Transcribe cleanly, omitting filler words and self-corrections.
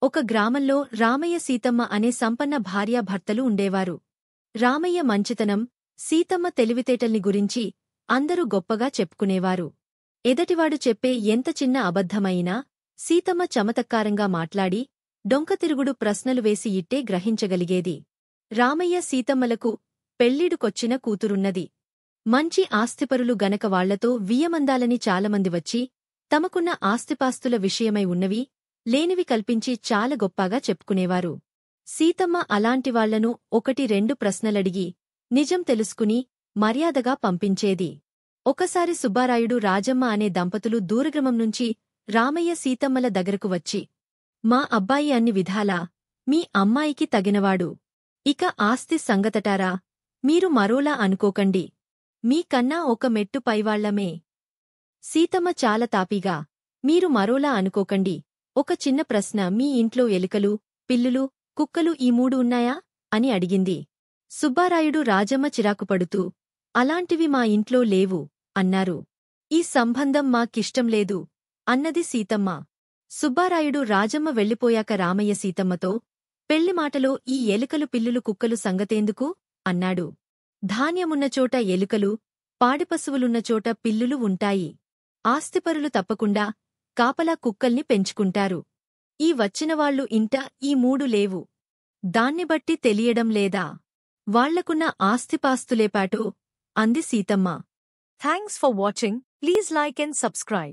ఒక గ్రామంలో రామయ్య సీతమ్మ అనే సంపన్న భార్యాభర్తలు ఉండేవారు. రామయ్య మంచితనం, సీతమ్మ తెలివితేటల్ని గురించి అందరూ గొప్పగా చెప్పుకునేవారు. ఎదటివాడు చెప్పే ఎంత చిన్న అబద్ధమైనా సీతమ్మ చమత్కారంగా మాట్లాడి డొంకతిరుగుడు ప్రశ్నలు వేసి ఇట్టే గ్రహించగలిగేది. రామయ్య సీతమ్మలకు పెళ్ళిడుకొచ్చిన కూతురున్నది. మంచి ఆస్తిపరులు గనక వాళ్లతో వియ్యమందాలని చాలామంది వచ్చి తమకున్న ఆస్తిపాస్తుల విషయమై ఉన్నవి, లేనివి కల్పించి చాలా గొప్పగా చెప్పుకునేవారు. సీతమ్మ అలాంటివాళ్లను 1-2 ప్రశ్నలడిగి నిజం తెలుసుకుని మర్యాదగా పంపించేది. ఒకసారి సుబ్బారాయుడు రాజమ్మ అనే దంపతులు దూరగ్రామం నుంచి రామయ్య సీతమ్మల దగ్గరకు వచ్చి, మా అబ్బాయి అన్ని విధాలా మీ అమ్మాయికి తగినవాడు. ఇక ఆస్తి సంగతటారా మీరు మరోలా అనుకోకండి. మీకన్నా ఒక మెట్టు పైవాళ్లమే. సీతమ్మ చాలా తాపీగా, మీరు మరోలా అనుకోకండి. ఒక చిన్న ప్రశ్న, మీ ఇంట్లో ఎలుకలు, పిల్లులు, కుక్కలు ఈ 3 ఉన్నాయా అని అడిగింది. సుబ్బారాయుడు రాజమ్మ చిరాకుపడుతూ, అలాంటివి మా ఇంట్లో లేవు అన్నారు. ఈ సంబంధం మాకిష్టంలేదు అన్నది సీతమ్మ. సుబ్బారాయుడు రాజమ్మ వెళ్ళిపోయాక రామయ్య సీతమ్మతో, పెళ్లిమాటలో ఈ ఎలుకలు పిల్లులు కుక్కలు సంగతేందుకు అన్నాడు. ధాన్యమున్నచోట ఎలుకలు, పాడిపశువులున్నచోట పిల్లులు ఉంటాయి. ఆస్తిపరులు తప్పకుండా కాపలా కుక్కల్ని పెంచుకుంటారు. ఈ వచ్చినవాళ్లు ఇంట ఈ 3 లేవు. దాన్నిబట్టి తెలియడం లేదా? వాళ్లకున్న ఆస్తిపాస్తులేపాటో అంది Seethamma. Thanks for watching. Please like and subscribe.